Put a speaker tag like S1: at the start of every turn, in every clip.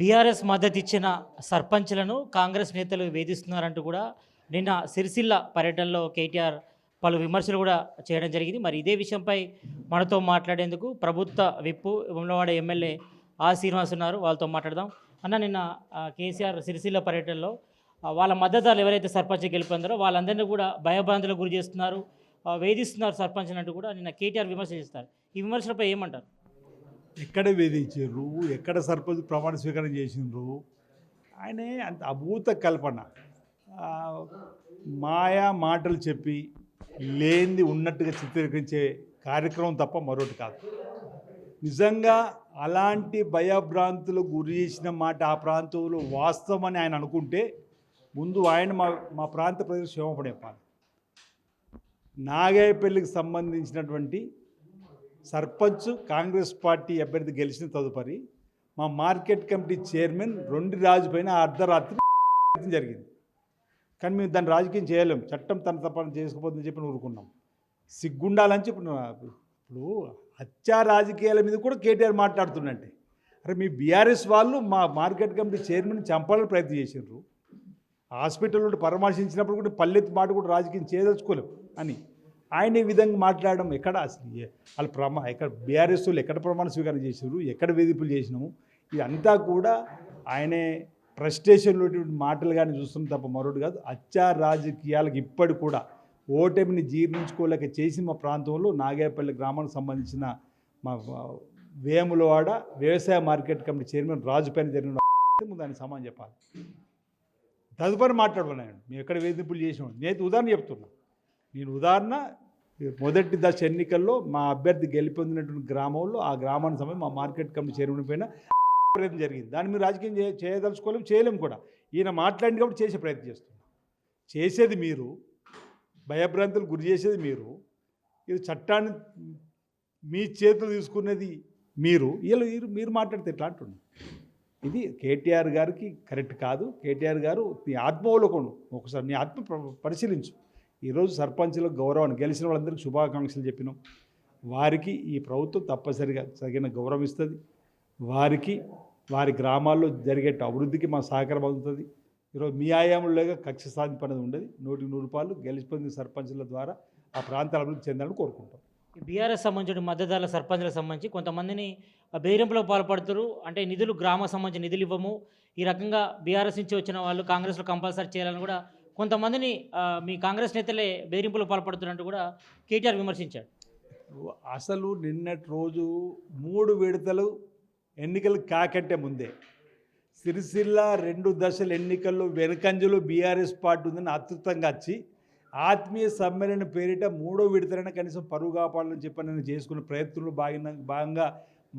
S1: BRS మద్దతు ఇచ్చిన సర్పంచ్లను కాంగ్రెస్ నేతలు వేధిస్తున్నారంటూ కూడా నిన్న సిరిసిల్ల పర్యటనలో కేటీఆర్ పలు విమర్శలు కూడా చేయడం జరిగింది. మరి ఇదే విషయంపై మనతో మాట్లాడేందుకు ప్రభుత్వ విప్పు వేములవాడ ఎమ్మెల్యే శ్రీనివాస్ ఉన్నారు. వాళ్ళతో మాట్లాడదాం. అన్న, నిన్న కేసీఆర్ సిరిసిల్ల పర్యటనలో వాళ్ళ మద్దతుదారులు ఎవరైతే సర్పంచ్ గెలుపొందారో వాళ్ళందరినీ కూడా భయభ్రాంతులకు గురి చేస్తున్నారు, వేధిస్తున్నారు సర్పంచ్లు అంటూ కూడా నిన్న కేటీఆర్ విమర్శ చేస్తారు. ఈ విమర్శలపై ఏమంటారు?
S2: ఎక్కడ వేధించారు, ఎక్కడ సర్పంచ్ ప్రమాణ స్వీకారం చేసిండ్రు, ఆయనే అంత అభూత కల్పన, మాయా మాటలు చెప్పి లేనిది ఉన్నట్టుగా చిత్రీకరించే కార్యక్రమం తప్ప మరొకటి కాదు. నిజంగా అలాంటి భయభ్రాంతులు గురి చేసిన మాట ఆ ప్రాంతంలో వాస్తవం అని ఆయన అనుకుంటే ముందు ఆయన మా ప్రాంత ప్రజలకు క్షమాపణ చెప్పాలి. నాగాయపల్లికి సంబంధించినటువంటి సర్పంచ్ కాంగ్రెస్ పార్టీ అభ్యర్థి గెలిచిన తదుపరి మా మార్కెట్ కమిటీ చైర్మన్ రాజు పైన అర్ధరాత్రి జరిగింది. కానీ మేము దాన్ని రాజకీయం చేయలేం, చట్టం తన తప్పని చేసుకోపోతుందని చెప్పి ఊరుకున్నాం. సిగ్గుండాలని చెప్పి ఇప్పుడు హత్యా రాజకీయాల మీద కూడా కేటీఆర్ మాట్లాడుతుందంటే, అరే మీ బీఆర్ఎస్ వాళ్ళు మా మార్కెట్ కమిటీ చైర్మన్ చంపాలని ప్రయత్నం చేసినారు. హాస్పిటల్లో పరామర్శించినప్పుడు కూడా పల్లెత్తి మాట కూడా రాజకీయం చేయదలుచుకోలేం అని ఆయన ఈ విధంగా మాట్లాడడం ఎక్కడ అసలు వాళ్ళు ఎక్కడ బీఆర్ఎస్ వాళ్ళు ఎక్కడ ప్రమాణ స్వీకారం చేసారు, ఎక్కడ వేధింపులు చేసినాము, ఇదంతా కూడా ఆయనే ఫ్రస్ట్రేషన్లో మాటలు కానీ చూస్తున్నాం తప్ప మరొకటి కాదు. హత్యా రాజకీయాలకు ఇప్పటి కూడా ఓటమిని జీర్ణించుకోలేక చేసి మా ప్రాంతంలో నాగేపల్లి గ్రామానికి సంబంధించిన మా వేములవాడ వ్యవసాయ మార్కెట్ కమిటీ చైర్మన్ రాజు పైన జరిగిన ముందు ఆయన సమాధానం చెప్పాలి. తదుపరి మాట్లాడుకున్నాను మేము ఎక్కడ వేధింపులు చేసినాం. నేను ఉదాహరణ చెప్తున్నా. నేను ఉదాహరణ మొదటి దశ ఎన్నికల్లో మా అభ్యర్థి గెలిపొందినటువంటి గ్రామంలో ఆ గ్రామానికి సమయం మా మార్కెట్ కమిటీ చైర్మన్ పైన ప్రయత్నం జరిగింది. దాన్ని మీరు రాజకీయం చేయదలుచుకోలేము, చేయలేము కూడా. ఈయన మాట్లాడింది కాబట్టి చేసే ప్రయత్నం చేస్తున్నాం. చేసేది మీరు, భయభ్రాంతులు గురి చేసేది మీరు, ఇది చట్టాన్ని మీ చేతులు తీసుకునేది మీరు. మీరు మాట్లాడితే ఎట్లా అంటున్నారు? ఇది కేటీఆర్ గారికి కరెక్ట్ కాదు. కేటీఆర్ గారు నీ ఆత్మావలోకను ఒకసారి నీ ఆత్మ పరిశీలించు. ఈరోజు సర్పంచులకు గౌరవాన్ని గెలిచిన వాళ్ళందరికీ శుభాకాంక్షలు చెప్పినాం. వారికి ఈ ప్రభుత్వం తప్పనిసరిగా తగిన గౌరవం ఇస్తుంది. వారికి వారి గ్రామాల్లో జరిగే అభివృద్ధికి మా సహకారం అవుతుంది. ఈరోజు మీ ఆయామంలోగా కక్ష సాధింపు అనేది ఉండదు. 100 రూపాయలు గెలిచిపోయిన సర్పంచుల ద్వారా ఆ ప్రాంతాల అభివృద్ధి చెందాలని కోరుకుంటాం.
S1: బీఆర్ఎస్ సంబంధించిన మద్దతుదారుల సర్పంచ్లకు సంబంధించి కొంతమందిని బెదిరింపులో పాల్పడుతారు. అంటే నిధులు గ్రామానికి సంబంధించిన నిధులు ఇవ్వము, ఈ రకంగా బీఆర్ఎస్ నుంచి వచ్చిన వాళ్ళు కాంగ్రెస్లో కంపల్సరీ చేయాలని కూడా కొంతమందిని మీ కాంగ్రెస్ నేతలే బెదిరింపులో పాల్పడుతున్నట్టు కూడా కేటీఆర్ విమర్శించాడు.
S2: అసలు నిన్నటి రోజు 3 విడతలు ఎన్నికలు కాకంటే ముందే సిరిసిల్ల 2 దశల ఎన్నికల్లో వెనుకంజలో బీఆర్ఎస్ పార్టీ ఉందని అద్భుతంగా వచ్చి ఆత్మీయ సమ్మేళన పేరిట 3వ విడతలైనా కనీసం పరువు కాపాడాలని చెప్పి నేను చేసుకున్న ప్రయత్నంలో భాగంగా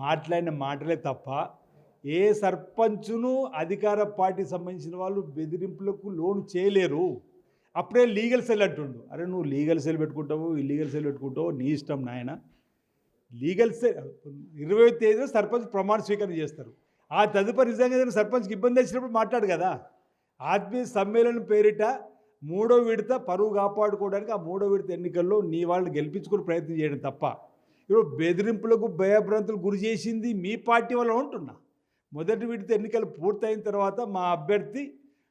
S2: మాట్లాడిన మాటలే తప్ప ఏ సర్పంచును అధికార పార్టీకి సంబంధించిన వాళ్ళు బెదిరింపులకు లోను చేయలేరు. అప్పుడే లీగల్ సెల్ అంటుండు. అరే నువ్వు లీగల్ సెల్ పెట్టుకుంటావు, ఇల్లీగల్ సెల్ పెట్టుకుంటావు, నీ ఇష్టం నాయన. లీగల్ సెల్ 20వ తేదీన సర్పంచ్ ప్రమాణ స్వీకారం చేస్తారు. ఆ తదుపరి నిజంగా ఏదైనా సర్పంచ్కి ఇబ్బంది వచ్చినప్పుడు మాట్లాడు కదా. ఆత్మీయ సమ్మేళనం పేరిట 3వ విడత పరువు కాపాడుకోవడానికి ఆ 3వ విడత ఎన్నికల్లో నీ వాళ్ళని గెలిపించుకుని ప్రయత్నం చేయడం తప్ప ఇప్పుడు బెదిరింపులకు భయభ్రాంతులు గురి చేసింది మీ పార్టీ వల్ల ఉంటున్నా. మొదటి విడత ఎన్నికలు పూర్తయిన తర్వాత మా అభ్యర్థి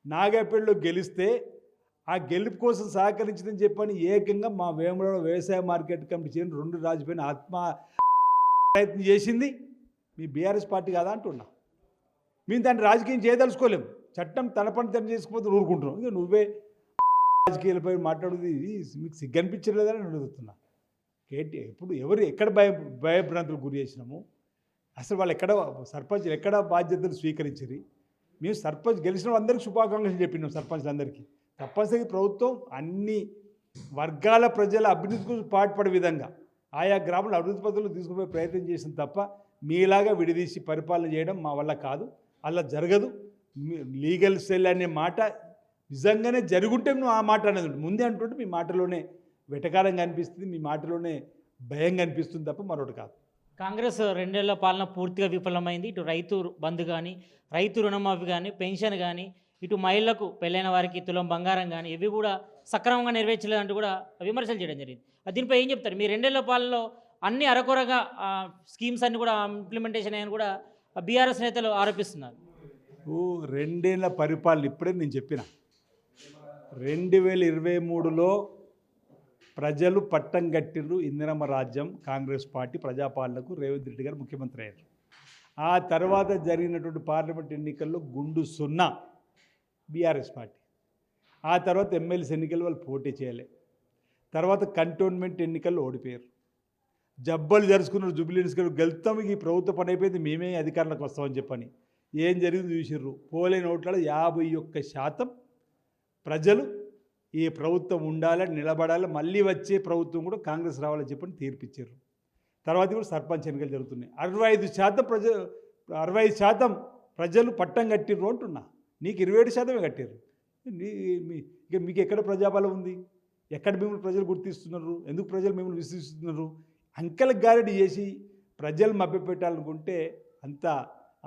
S2: నాగాపల్లిలో గెలిస్తే ఆ గెలుపు కోసం సహకరించిందని చెప్పని ఏకంగా మా వేములవాడ వ్యవసాయ మార్కెట్ కమిటీ చైర్మన్ రాజు పైన ప్రయత్నం చేసింది మీ బీఆర్ఎస్ పార్టీ కదా అంటున్నా. మేము దాన్ని రాజకీయం చేయదలుచుకోలేము. చట్టం తన పని తను చేసుకుపోతే ఊరుకుంటున్నాం. ఇక నువ్వే రాజకీయాలపై మాట్లాడుతుంది మీకు సిగ్గనిపించలేదని నేను అడుగుతున్నా. ఇప్పుడు ఎక్కడ భయభ్రాంతులు గురి చేసినాము? అసలు వాళ్ళు సర్పంచ్లు ఎక్కడ బాధ్యతలు స్వీకరించారు? మేము సర్పంచ్ గెలిచిన అందరికీ శుభాకాంక్షలు చెప్పినాం. సర్పంచ్లందరికీ తప్పనిసరి ప్రభుత్వం అన్ని వర్గాల ప్రజల అభివృద్ధికి పాటుపడే విధంగా ఆయా గ్రామాల అభివృద్ధి పద్ధతులు తీసుకుపోయే ప్రయత్నం చేసిన తప్ప మీలాగా విడదీసి పరిపాలన చేయడం మా వల్ల కాదు, అలా జరగదు. లీగల్ సెల్ అనే మాట నిజంగానే జరుగుంటే నువ్వు ఆ మాట అనేది ముందే అంటుంటే మీ మాటలోనే వెటకారంగా అనిపిస్తుంది, మీ మాటలోనే భయంగా అనిపిస్తుంది తప్ప మరొకటి కాదు.
S1: కాంగ్రెస్ 2 ఏళ్ల పాలన పూర్తిగా విఫలమైంది. ఇటు రైతు బంధు కానీ, రైతు రుణమాఫీ కానీ, పెన్షన్ కానీ, ఇటు మహిళలకు పెళ్ళైన వారికి తులం బంగారం కానీ ఇవి కూడా సక్రమంగా నెరవేర్చలేదంటూ కూడా విమర్శలు చేయడం జరిగింది. దీనిపై ఏం చెప్తారు? మీ 2 ఏళ్ల పాలనలో అన్ని అరకొరగా స్కీమ్స్ అన్ని కూడా ఇంప్లిమెంటేషన్ అయ్యని కూడా బీఆర్ఎస్ నేతలు ఆరోపిస్తున్నారు.
S2: రెండేళ్ల పరిపాలన ఇప్పుడే నేను చెప్పిన 2023లో ప్రజలు పట్టం కట్టిర్రు ఇందిరమ్మ రాజ్యం కాంగ్రెస్ పార్టీ ప్రజాపాలనకు రేవంత్ రెడ్డి గారు ముఖ్యమంత్రి అయ్యారు. ఆ తర్వాత జరిగినటువంటి పార్లమెంట్ ఎన్నికల్లో గుండు సున్నా బీఆర్ఎస్ పార్టీ. ఆ తర్వాత ఎమ్మెల్సీ ఎన్నికలు వాళ్ళు పోటీ చేయలే. తర్వాత కంటోన్మెంట్ ఎన్నికల్లో ఓడిపోయారు. జబ్బలు జరుచుకున్నారు. జూబ్లీహిల్స్ గెలుస్తాం, ఈ ప్రభుత్వ పని అయిపోయింది, మేమే అధికారంలోకి వస్తామని చెప్పని. ఏం జరిగింది చూసిర్రు. పోలేని ఓట్లలో 51% ప్రజలు ఈ ప్రభుత్వం ఉండాలని నిలబడాలి, మళ్ళీ వచ్చే ప్రభుత్వం కూడా కాంగ్రెస్ రావాలని చెప్పని తీర్పిచ్చారు. తర్వాత కూడా సర్పంచ్ ఎన్నికలు జరుగుతున్నాయి. 65% ప్రజలు పట్టం కట్టిర్రు అంటున్నా. నీకు 27% కట్టారు. ఇక మీకు ఎక్కడ ప్రజాబలం ఉంది? ఎక్కడ మిమ్మల్ని ప్రజలు గుర్తిస్తున్నారు? ఎందుకు ప్రజలు మిమ్మల్ని విశ్వసిస్తున్నారు? అంకెలకు గారడి చేసి ప్రజలు మభ్యపెట్టాలనుకుంటే అంత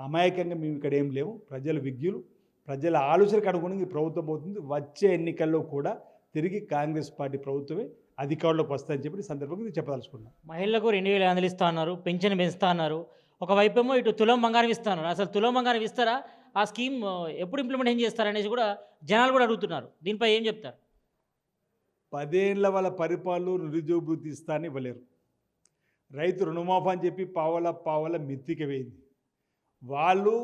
S2: అమాయకంగా మేము ఇక్కడ ఏం లేవు. ప్రజలు విజ్ఞులు, ప్రజల ఆలోచనకు అనుగుణంగా ఈ ప్రభుత్వం పోతుంది. వచ్చే ఎన్నికల్లో కూడా తిరిగి కాంగ్రెస్ పార్టీ ప్రభుత్వమే అధికారంలోకి వస్తుందని చెప్పి ఈ సందర్భంగా నేను చెప్పదలుచుకున్నాను.
S1: మహిళలకు 2,000 ఇస్తా అన్నారు, పెన్షన్ పెంచుతా అన్నారు. ఒకవైపేమో ఇటు తులం బంగారం ఇస్తా అన్నారు. అసలు తులం బంగారం ఇస్తారా? ఆ స్కీమ్ ఎప్పుడు ఇంప్లిమెంటేషన్ చేస్తారనేసి కూడా జనాలు కూడా అడుగుతున్నారు. దీనిపై ఏం చెప్తారు?
S2: 10 ఏళ్ల వాళ్ళ పరిపాలన నిరుద్యోగ వృత్తి ఇస్తా అని ఇవ్వలేరు. రైతు రుణమాఫీ అని చెప్పి పావల మిత్తికి వేయింది. వాళ్ళు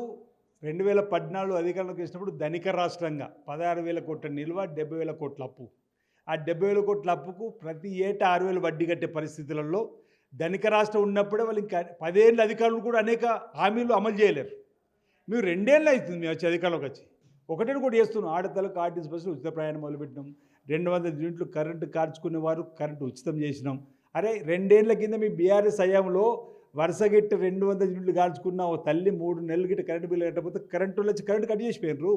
S2: 2014 అధికారంలోకి వచ్చినప్పుడు ధనిక రాష్ట్రంగా 16,000 కోట్ల నిల్వ, 70,000 కోట్ల అప్పు. ఆ 70,000 కోట్ల అప్పుకు ప్రతి ఏటా 6,000 వడ్డీ కట్టే పరిస్థితులలో ధనిక రాష్ట్రం ఉన్నప్పుడే వాళ్ళు ఇంకా 10 ఏళ్ళ అధికారులు కూడా అనేక హామీలు అమలు చేయలేరు. మేము 2 ఏళ్ళు అవుతుంది మేము వచ్చి అధికారంలోకి వచ్చి. ఒకటి కూడా చేస్తున్నాం. ఆడతలకు ఆర్టీసీ బస్సులు ఉచిత ప్రయాణం మొదలుపెట్టినాం. 200 యూనిట్లు కరెంటు కార్చుకునే వారు కరెంటు ఉచితం చేసినాం. అరే 2 ఏళ్ల కింద మీ బీఆర్ఎస్ హయాంలో వరుసగిట్టి 200 యూనిట్లు కాల్చుకున్న ఓ తల్లి 3 నెలలు గిట్ట కరెంటు బిల్లు కట్టకపోతే కరెంటు వచ్చి కరెంటు కట్ చేసిపోయారు.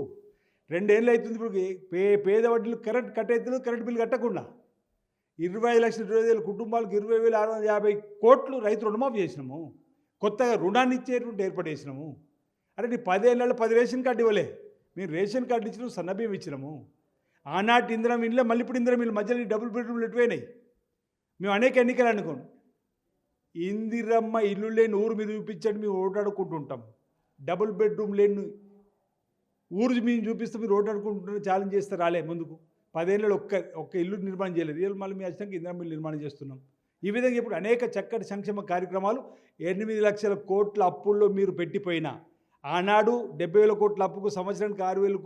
S2: 2 ఏళ్ళు అవుతుంది ఇప్పుడు. పేద వడ్డీలు కరెంట్ కట్ అవుతుంది, కరెంటు బిల్లు కట్టకుండా. 25,20,000 కుటుంబాలకు 20,650 కోట్లు రైతు రుణమాఫీ చేసినాము. కొత్తగా రుణాన్ని ఇచ్చేటువంటి ఏర్పాటు చేసినాము. అరే నీ 10 ఏళ్ళలో 10 రేషన్ కార్డు ఇవ్వలే. మేము రేషన్ కార్డు ఇచ్చినాము, సన్నబియ్యం ఇచ్చినాము. ఆనాటి ఇందిరం ఇళ్ళే మళ్ళీ ఇప్పుడు ఇందిరం ఇల్లు మధ్యలో డబుల్ బెడ్రూమ్లు ఎటువైనాయి. మేము అనేక ఎన్నికలు అనుకోండి. ఇందిరమ్మ ఇల్లు లేని ఊరు మీద చూపించండి, మేము ఓటాడుకుంటుంటాం. డబుల్ బెడ్రూమ్ లేని ఊరు మేము చూపిస్తే మీరు ఓటాడుకుంటుంటే ఛాలెంజ్ చేస్తే రాలే ముందుకు. 10 ఏళ్ళలో ఒక్క ఇల్లు నిర్మాణం చేయలేదు. ఇల్లు మళ్ళీ మీ వచ్చినాక ఇందిరమ్మ ఇల్లు నిర్మాణం చేస్తున్నాం. ఈ విధంగా ఇప్పుడు అనేక చక్కటి సంక్షేమ కార్యక్రమాలు 8 లక్షల కోట్ల అప్పుల్లో మీరు పెట్టిపోయినా ఆనాడు 70,000 కోట్ల అప్పుకు సంవత్సరానికి 6,000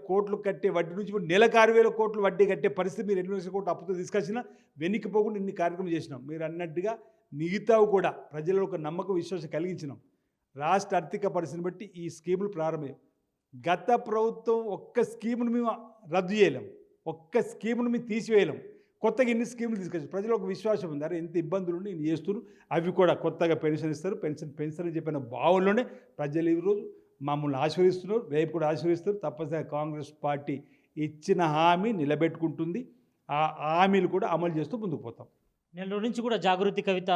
S2: కోట్లు కట్టే వడ్డీ నుంచి ఇప్పుడు నెలకు 6,000 కోట్లు వడ్డీ కట్టే పరిస్థితి మీరు 8 లక్షల కోట్ల అప్పుతో తీసుకొచ్చినా వెనక్కిపోకుండా ఇన్ని కార్యక్రమం చేసినాం. మీరు అన్నట్టుగా మిగతావు కూడా ప్రజల్లో ఒక నమ్మకం విశ్వాసం కలిగించినాం. రాష్ట్ర ఆర్థిక పరిస్థితిని బట్టి ఈ స్కీములు ప్రారంభం. గత ప్రభుత్వం ఒక్క స్కీమును మేము రద్దు చేయలేం, ఒక్క స్కీమును మేము తీసివేయలేం. కొత్తగా ఇన్ని స్కీములు తీసుకొచ్చి ప్రజలు ఒక విశ్వాసం ఉంది. అరే ఎంత ఇబ్బందులు ఉండి నేను చేస్తున్నారు, అవి కూడా కొత్తగా పెన్షన్ ఇస్తారు, పెన్షన్ అని చెప్పిన భావంలోనే ప్రజలు ఈరోజు మమ్మల్ని ఆశీర్వదిస్తున్నారు, రేపు కూడా ఆశీర్వదిస్తారు. తప్పనిసరిగా కాంగ్రెస్ పార్టీ ఇచ్చిన హామీ నిలబెట్టుకుంటుంది. ఆ హామీలు కూడా అమలు చేస్తూ ముందుకు పోతాం.
S1: నెల్లూరు నుంచి కూడా జాగృతి కవిత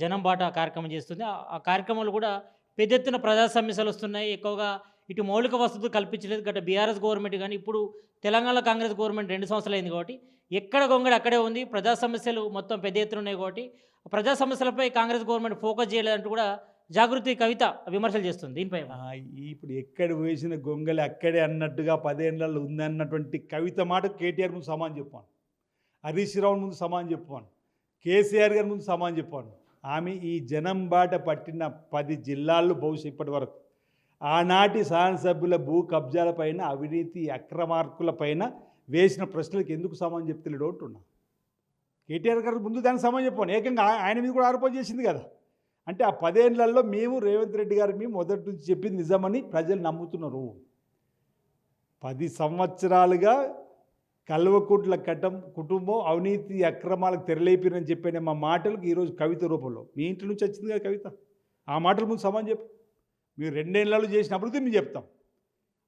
S1: జనం బాట కార్యక్రమం చేస్తుంది. ఆ కార్యక్రమంలో కూడా పెద్ద ఎత్తున ప్రజా సమస్యలు వస్తున్నాయి. ఎక్కువగా ఇటు మౌలిక వసతులు కల్పించలేదు గత బీఆర్ఎస్ గవర్నమెంట్, కానీ ఇప్పుడు తెలంగాణ కాంగ్రెస్ గవర్నమెంట్ 2 సంవత్సరాలు అయింది కాబట్టి ఎక్కడ గొంగడి అక్కడే ఉంది. ప్రజా సమస్యలు మొత్తం పెద్ద ఎత్తున ఉన్నాయి కాబట్టి ప్రజా సమస్యలపై కాంగ్రెస్ గవర్నమెంట్ ఫోకస్ చేయలేదంటూ కూడా జాగృతి కవిత విమర్శలు చేస్తుంది. దీనిపై
S2: ఇప్పుడు ఎక్కడ వేసిన గొంగలి అక్కడే అన్నట్టుగా 10 ఏళ్ళలో ఉందన్నటువంటి కవిత మాట కేటీఆర్ ముందు సమానం చెప్పాను, హరీష్ రావు ముందు సమానం చెప్పాను, కేసీఆర్ గారి ముందు సమానం చెప్పాను. ఆమె ఈ జనం బాట పట్టిన 10 జిల్లాల్లో బహుశా ఇప్పటి వరకు ఆనాటి శాసనసభ్యుల భూ కబ్జాలపైన, అవినీతి అక్రమార్కులపైన వేసిన ప్రశ్నలకు ఎందుకు సమానం చెప్తలేడు అంటున్నా. కేటీఆర్ గారు ముందు దానికి సమానం చెప్పాను. ఏకంగా ఆయన మీద కూడా ఆరోపణ చేసింది కదా. అంటే ఆ 10 ఏళ్లలో మేము రేవంత్ రెడ్డి గారు మేము మొదటి నుంచి చెప్పింది నిజమని ప్రజలు నమ్ముతున్నారు. 10 సంవత్సరాలుగా కల్వకుంట్ల కుటుంబం అవినీతి అక్రమాలకు తెరలేపిరని చెప్పిన మా మాటలకు ఈరోజు కవిత రూపంలో మీ ఇంటి నుంచి వచ్చింది కదా కవిత. ఆ మాటల ముందు సమానం చెప్పు. మీరు 2 ఏళ్లలో చేసిన అభివృద్ధి మేము చెప్తాం.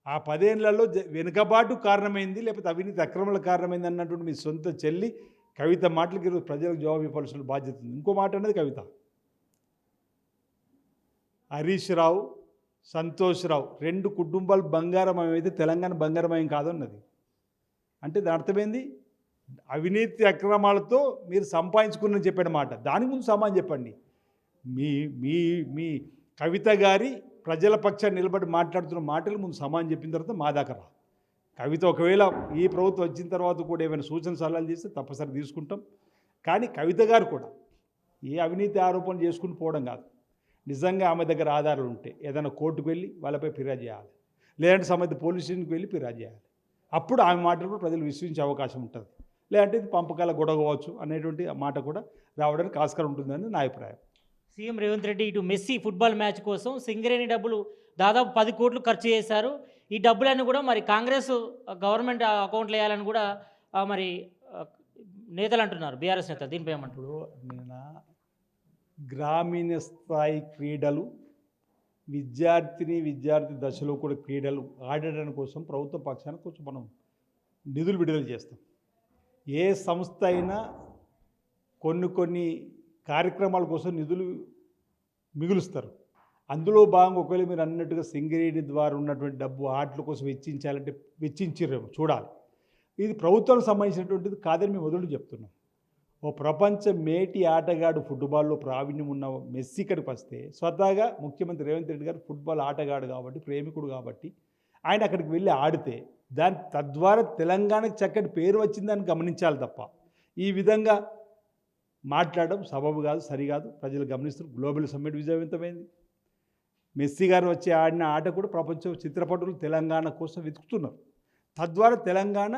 S2: ఆ 10 ఏళ్లలో వెనుకబాటు కారణమైంది, లేకపోతే అవినీతి అక్రమాల కారణమైంది అన్నటువంటి మీ సొంత చెల్లి కవిత మాటలకు ఈరోజు ప్రజలకు జవాబు ఇవ్వాల్సిన బాధ్యత ఉంది. ఇంకో మాట అన్నది కవిత. హరీష్ రావు, సంతోష్ రావు 2 కుటుంబాలు బంగారమయం అయితే తెలంగాణ బంగారమయం కాదన్నది. అంటే దాని అర్థమైంది అవినీతి అక్రమాలతో మీరు సంపాదించుకున్నని చెప్పిన మాట. దానికి ముందు సమానం చెప్పండి. మీ మీ మీ కవిత గారి ప్రజల పక్షాన్ని నిలబడి మాట్లాడుతున్న మాటలు ముందు సమానం చెప్పిన తర్వాత మా దాకా రా. కవిత ఒకవేళ ఈ ప్రభుత్వం వచ్చిన తర్వాత కూడా ఏమైనా సూచన సలహాలు చేస్తే తప్పనిసరి తీసుకుంటాం. కానీ కవిత గారు కూడా ఏ అవినీతి ఆరోపణలు చేసుకుని పోవడం కాదు. నిజంగా ఆమె దగ్గర ఆధారాలు ఉంటే ఏదైనా కోర్టుకు వెళ్ళి వాళ్ళపై ఫిర్యాదు చేయాలి, లేదంటే సంబంధిత పోలీస్ స్టేషన్కి వెళ్ళి ఫిర్యాదు చేయాలి. అప్పుడు ఆమె మాటలు కూడా ప్రజలు విశ్వసించే అవకాశం ఉంటుంది. లేదంటే ఇది పంపకాల గొడవ కావచ్చు అనేటువంటి మాట కూడా రావడానికి ఆస్కారం ఉంటుందని నా అభిప్రాయం.
S1: సీఎం రేవంత్ రెడ్డి ఇటు మెస్సీ ఫుట్బాల్ మ్యాచ్ కోసం సింగరేణి డబ్బులు దాదాపు 10 కోట్లు ఖర్చు చేశారు. ఈ డబ్బులన్నీ కూడా మరి కాంగ్రెస్ గవర్నమెంట్ అకౌంట్లో వేయాలని కూడా మరి నేతలు అంటున్నారు, బీఆర్ఎస్ నేతలు. దీనిపై ఏమంటారు?
S2: ఇప్పుడు నేను గ్రామీణ స్థాయి క్రీడలు, విద్యార్థి దశలో కూడా క్రీడలు ఆడడం కోసం ప్రభుత్వ పక్షాన కొంచెం మనం నిధులు విడుదల చేస్తాం. ఏ సంస్థ అయినా కొన్ని కార్యక్రమాల కోసం నిధులు మిగులుస్తారు. అందులో భాగంగా ఒకవేళ మీరు అన్నట్టుగా సింగరేణి ద్వారా ఉన్నటువంటి డబ్బు ఆటల కోసం వెచ్చించాలంటే వెచ్చించారేమో చూడాలి. ఇది ప్రభుత్వానికి సంబంధించినటువంటిది కాదని మేము మొదలు చెప్తున్నాం. ఓ ప్రపంచ మేటి ఆటగాడు, ఫుట్బాల్లో ప్రావీణ్యం ఉన్న మెస్సీ ఇక్కడికి వస్తే స్వతహాగా ముఖ్యమంత్రి రేవంత్ రెడ్డి గారు ఫుట్బాల్ ఆటగాడు కాబట్టి, ప్రేమికుడు కాబట్టి ఆయన అక్కడికి వెళ్ళి ఆడితే తద్వారా తెలంగాణకు చక్కటి పేరు వచ్చిందని గమనించాలి తప్ప ఈ విధంగా మాట్లాడడం సబబు కాదు, సరికాదు. ప్రజలు గమనిస్తారు. గ్లోబల్ సమ్మిట్ విజయవంతమైంది. మెస్సీ గారు వచ్చి ఆడిన ఆట కూడా ప్రపంచ చిత్రపటులు తెలంగాణ కోసం వెతుకుతున్నారు. తద్వారా తెలంగాణ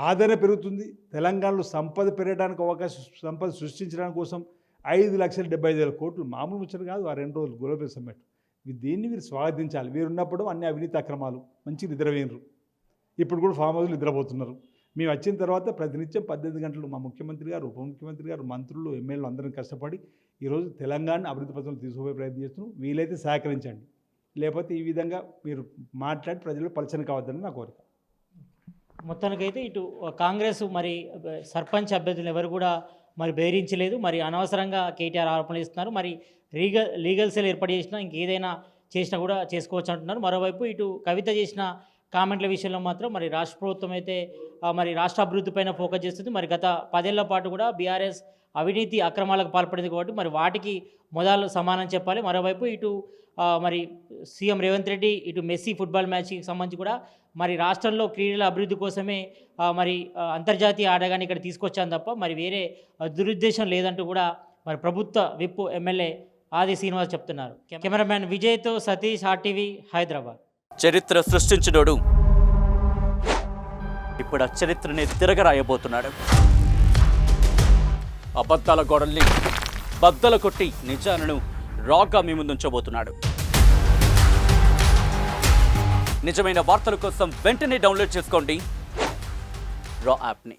S2: ఆదరణ పెరుగుతుంది. తెలంగాణలో సంపద పెరగడానికి అవకాశం, సంపద సృష్టించడానికి కోసం 5,75,000 కోట్లు మామూలు ముచ్చట కాదు. ఆ 2 రోజులు గ్లోబల్ సమ్మిట్. దీన్ని వీరు స్వాగతించాలి. వీరున్నప్పుడు అన్ని అవినీతి అక్రమాలు మంచి నిద్రపోయినరు. ఇప్పుడు కూడా ఫామ్ హౌస్లు నిద్రపోతున్నారు. మేము వచ్చిన తర్వాత ప్రతినిత్యం 18 గంటలు మా ముఖ్యమంత్రి గారు, ఉప ముఖ్యమంత్రి గారు, మంత్రులు, ఎమ్మెల్యేలు అందరం కష్టపడి ఈరోజు తెలంగాణ అభివృద్ధి పథకంలో తీసుకుపోయే ప్రయత్నం చేస్తున్నాం. వీలైతే సహకరించండి, లేకపోతే ఈ విధంగా మీరు మాట్లాడి ప్రజలు పలచన కావద్దని నా కోరిక.
S1: మొత్తానికైతే ఇటు కాంగ్రెస్ మరి సర్పంచ్ అభ్యర్థులు ఎవరు కూడా మరి బెదిరించలేదు. మరి అనవసరంగా కేటీఆర్ ఆరోపణలు ఇస్తున్నారు. మరి లీగల్ సెల్ ఏర్పాటు చేసినా ఇంకేదైనా చేసినా కూడా చేసుకోవచ్చు అంటున్నారు. మరోవైపు ఇటు కవిత చేసిన కామెంట్ల విషయంలో మాత్రం మరి రాష్ట్ర ప్రభుత్వం అయితే మరి రాష్ట్ర అభివృద్ధిపైన ఫోకస్ చేస్తుంది. మరి గత 10 ఏళ్ల పాటు కూడా బీఆర్ఎస్ అవినీతి అక్రమాలకు పాల్పడింది కాబట్టి మరి వాటికి మొదలు సమానం చెప్పాలి. మరోవైపు ఇటు మరి సీఎం రేవంత్ రెడ్డి ఇటు మెస్సీ ఫుట్బాల్ మ్యాచ్కి సంబంధించి కూడా మరి రాష్ట్రంలో క్రీడల అభివృద్ధి కోసమే మరి అంతర్జాతీయ ఆటగాన్ని ఇక్కడ తీసుకొచ్చాను తప్ప మరి వేరే దురుద్దేశం లేదంటూ కూడా మరి ప్రభుత్వ విప్ ఎమ్మెల్యే ఆది శ్రీనివాస్ చెప్తున్నారు. కెమెరామ్యాన్ విజయ్తో సతీష్, RTV, హైదరాబాద్.
S3: చరిత్ర సృష్టించినోడు ఇప్పుడు ఆ చరిత్రని తిరగరాయబోతున్నాడు. అబద్ధాల గోడల్ని బద్దల కొట్టి నిజాలను రాగా మీ ముందుంచబోతున్నాడు. నిజమైన వార్తల కోసం వెంటనే డౌన్లోడ్ చేసుకోండి రా యాప్ని.